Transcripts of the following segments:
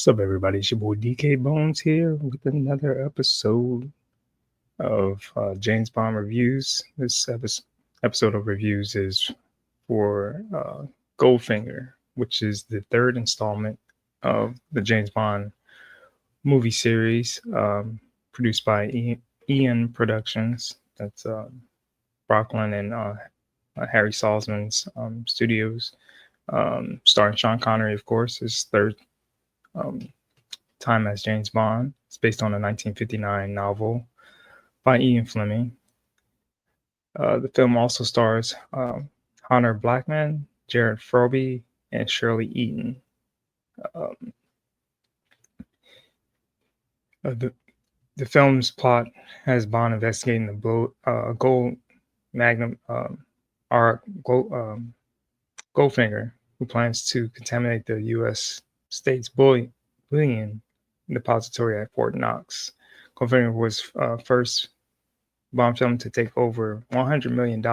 What's up, everybody? It's your boy DK Bones here with another episode of James Bond Reviews. This episode of reviews is for Goldfinger, which is the third installment of the James Bond movie series produced by Ian Productions. That's Brooklyn and Harry Salzman's studios, starring Sean Connery, of course, his third um, time as James Bond. It's based on a 1959 novel by Ian Fleming. The film also stars Hunter Blackman, Jared Froby, and Shirley Eaton. Um, the, the film's plot has Bond investigating the gold magnum Goldfinger, who plans to contaminate the U.S. state's bullion depository at Fort Knox. Goldfinger was first Bond film to take over $100 million,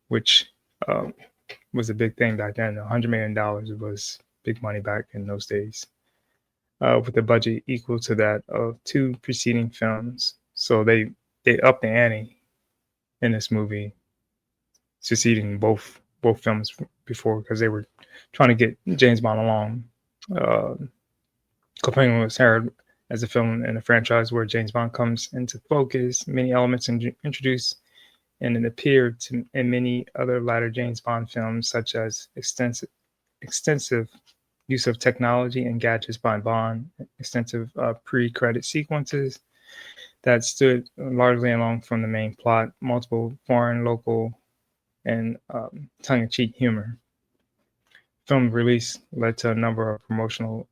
which um, was a big thing back then. $100 million was big money back in those days, with a budget equal to that of two preceding films. So they upped the ante in this movie, succeeding both films before because they were trying to get James Bond along. Uh, Goldfinger was heralded as a film in a franchise where James Bond comes into focus, many elements introduced, and it appeared in many other latter James Bond films, such as extensive use of technology and gadgets by Bond, extensive pre-credit sequences that stood largely alone from the main plot, multiple foreign, local, and tongue-in-cheek humor. Film release led to a number of promotional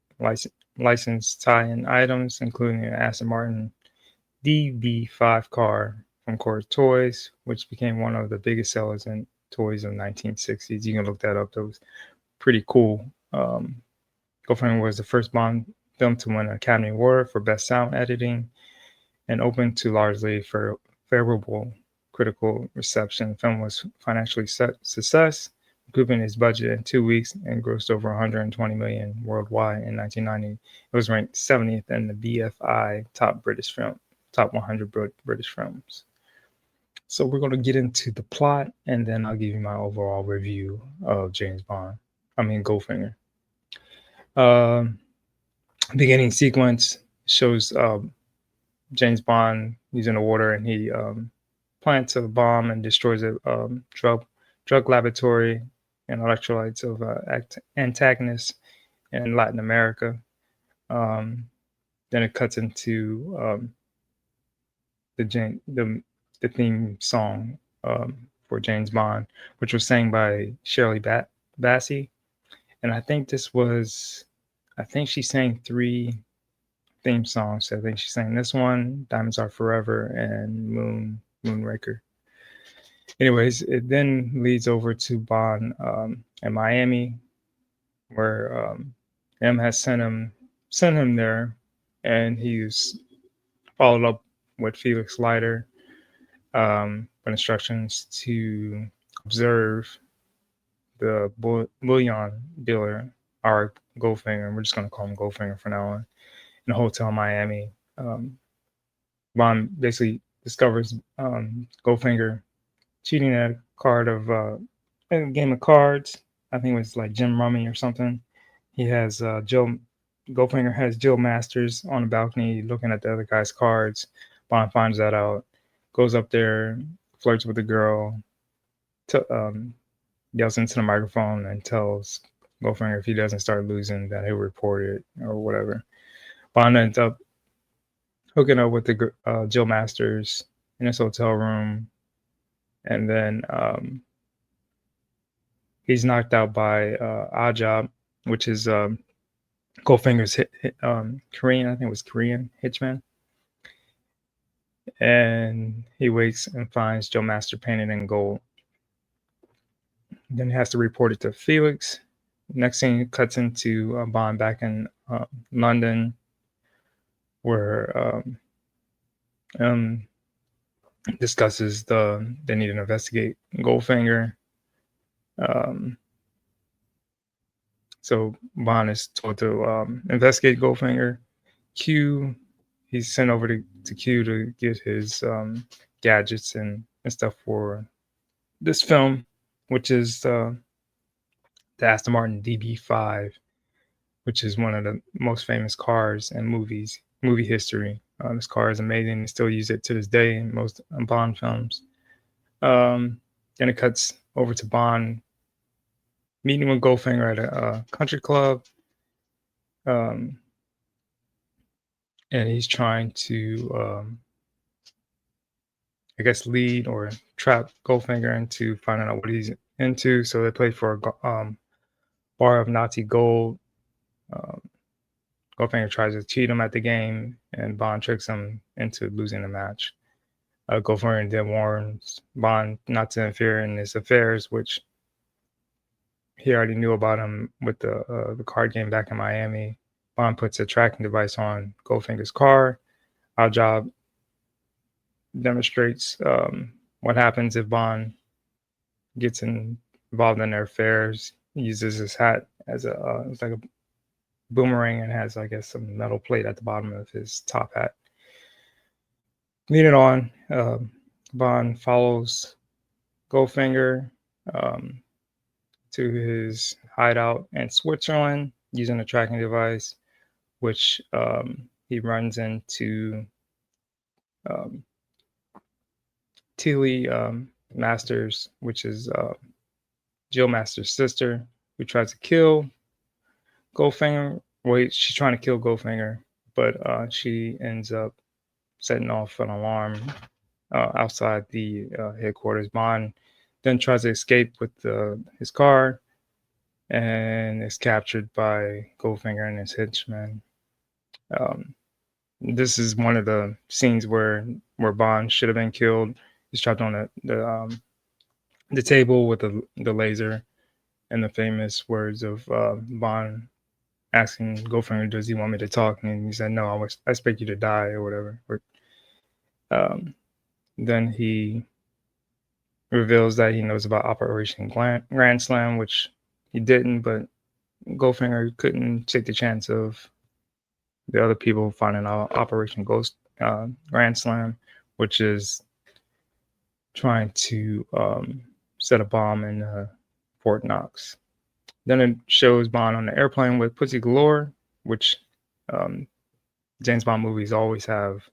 license tie-in items, including an Aston Martin DB5 car from Core Toys, which became one of the biggest sellers in toys of the 1960s. You can look that up. That was pretty cool. Goldfinger was the first Bond film to win an Academy Award for Best Sound Editing and opened to largely favorable critical reception. The film was financially success, recouping its budget in 2 weeks and grossed over 120 million worldwide in 1990. It was ranked 70th in the BFI top 100 British films. So we're going to get into the plot, and then I'll give you my overall review of Goldfinger. Beginning sequence shows James Bond. He's in the water, and he plants a bomb and destroys a drug laboratory and electrolytes of antagonists in Latin America. Then it cuts into the theme song for James Bond, which was sang by Shirley Bassey, and I think she sang 3 theme songs. I think she sang this one, Diamonds Are Forever, and Moonraker. Anyways, it then leads over to Bond in Miami, where M has sent him there, and he's followed up with Felix Leiter with instructions to observe the bullion dealer, our Goldfinger. We're just going to call him Goldfinger for now on, in a hotel in Miami. Bond basically discovers Goldfinger cheating at a game of cards. I think it was like Jim Rummy or something. He has Goldfinger has Jill Masters on the balcony looking at the other guy's cards. Bond finds that out, goes up there, flirts with the girl, yells into the microphone and tells Goldfinger if he doesn't start losing that he'll report it or whatever. Bond ends up hooking up with the Jill Masters in his hotel room, and then he's knocked out by Ajab, which is Goldfinger's Korean, I think it was Korean hitchman. And he wakes and finds Jill Master painted in gold. Then he has to report it to Felix. Next thing, it cuts into Bond back in London, where discusses they need to investigate Goldfinger. So Bond is told to investigate Goldfinger. Q, he's sent over to Q to get his gadgets and stuff for this film, which is the Aston Martin DB5, which is one of the most famous cars in movie history. This car is amazing. They still use it to this day in most Bond films. Then it cuts over to Bond meeting with Goldfinger at a country club, um, and he's trying to, I guess, lead or trap Goldfinger into finding out what he's into. So they play for a bar of Nazi gold. Um, Goldfinger tries to cheat him at the game, and Bond tricks him into losing the match. Goldfinger then warns Bond not to interfere in his affairs, which he already knew about him with the card game back in Miami. Bond puts a tracking device on Goldfinger's car. Our job demonstrates what happens if Bond gets involved in their affairs. He uses his hat as it's like a boomerang and has, I guess, some metal plate at the bottom of his top hat. Leading on, Bond follows Goldfinger to his hideout in Switzerland using a tracking device, which he runs into Tilly Masters, which is Jill Masters' sister, who tries to kill Goldfinger. Wait, she's trying to kill Goldfinger, but she ends up setting off an alarm outside the headquarters. Bond then tries to escape with his car and is captured by Goldfinger and his henchmen. This is one of the scenes where Bond should have been killed. He's trapped on the table with the laser, and the famous words of Bond asking Goldfinger, "Does he want me to talk?" And he said, "No, I expect you to die," or whatever. Then he reveals that he knows about Operation Grand Slam, which he didn't, but Goldfinger couldn't take the chance of the other people finding out Operation Grand Slam, which is trying to set a bomb in Fort Knox. Then it shows Bond on the airplane with Pussy Galore, which James Bond movies always have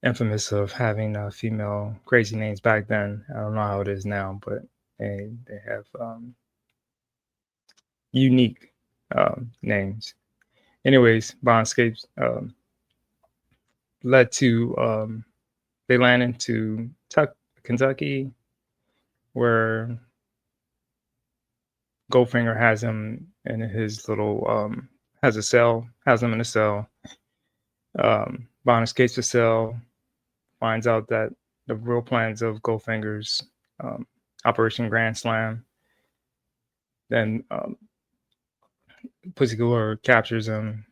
infamous of having female crazy names back then. I don't know how it is now, but they have unique names. Anyways, Bond escapes. Led to they land into Kentucky, where Goldfinger has him in his little has him in a cell. Bond escapes the cell, finds out that the real plans of Goldfinger's Operation Grand Slam. Then Pussy Galore captures him.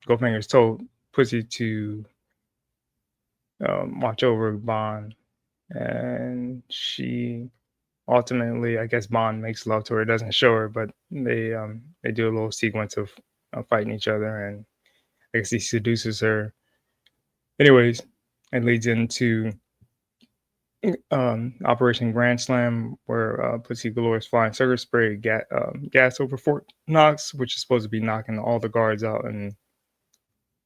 Goldfinger is told Pussy to watch over Bond, and she ultimately, I guess, Bond makes love to her. It doesn't show her, but they do a little sequence of fighting each other, and I guess he seduces her. Anyways, it leads into Operation Grand Slam, where Pussy Galore is flying sugar spray gas over Fort Knox, which is supposed to be knocking all the guards out, and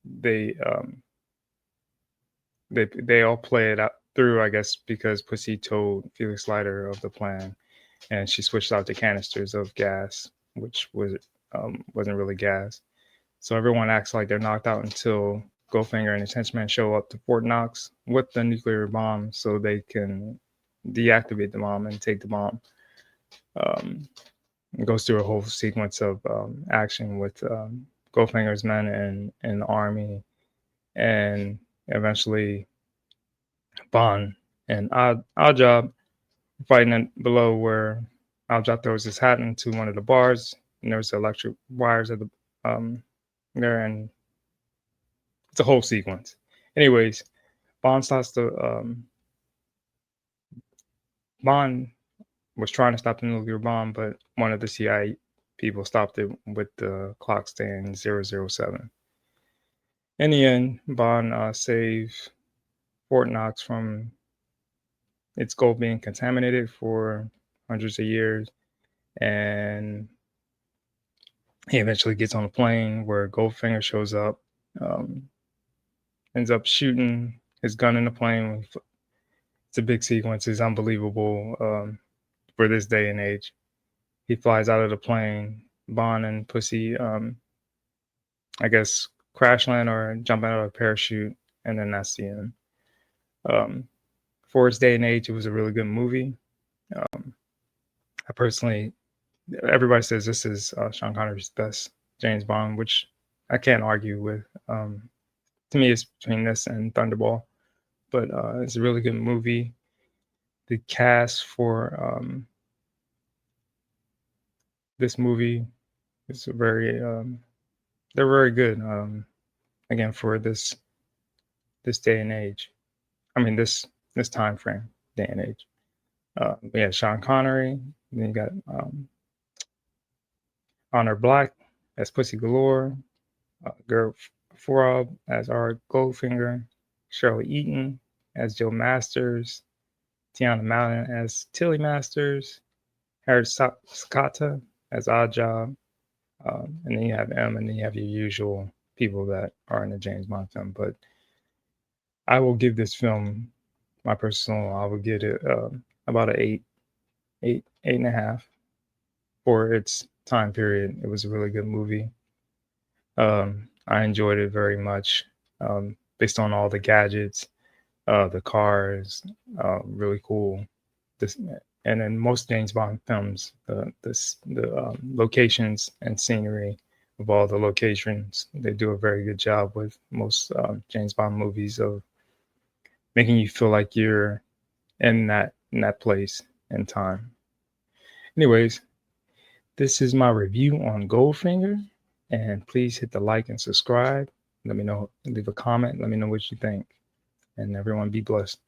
they all play it out through, I guess, because Pussy told Felix Leiter of the plan, and she switched out the canisters of gas, which wasn't really gas. So everyone acts like they're knocked out until Goldfinger and his henchmen show up to Fort Knox with the nuclear bomb, so they can deactivate the bomb and take the bomb. It goes through a whole sequence of action with Goldfinger's men and the army, and eventually Bond and Oddjob fighting below, where Oddjob throws his hat into one of the bars, and there's electric wires at the there, and it's a whole sequence. Anyways, Bond starts to Bond was trying to stop the nuclear bomb, but one of the CIA people stopped it with the clock staying 007. In the end, Bond saved Fort Knox from its gold being contaminated for hundreds of years, and he eventually gets on a plane where Goldfinger shows up, um, ends up shooting his gun in the plane. It's a big sequence. It's unbelievable for this day and age. He flies out of the plane. Bond and Pussy, I guess, crash land or jump out of a parachute, and then that's the end. For its day and age, it was a really good movie. I personally, everybody says this is Sean Connery's best James Bond, which I can't argue with. To me, it's between this and Thunderball, but it's a really good movie. The cast for this movie is very, they're very good. Again, for this day and age. I mean, this time frame, day and age. We have Sean Connery. Then you got Honor Black as Pussy Galore, Gerard Frob as Art Goldfinger, Shirley Eaton as Joe Masters, Tiana Malin as Tilly Masters, Harry Scotta as Oddjob, and then you have M, and then you have your usual people that are in the James Bond film. But I will give this film my personal. I would give it about an 8.5 for its time period. It was a really good movie. I enjoyed it very much, based on all the gadgets, the cars, really cool. And in most James Bond films, the locations and scenery of all the locations, they do a very good job with most James Bond movies of making you feel like you're in that place and time. Anyways, this is my review on Goldfinger, and please hit the like and subscribe. Let me know, leave a comment, let me know what you think, and everyone be blessed.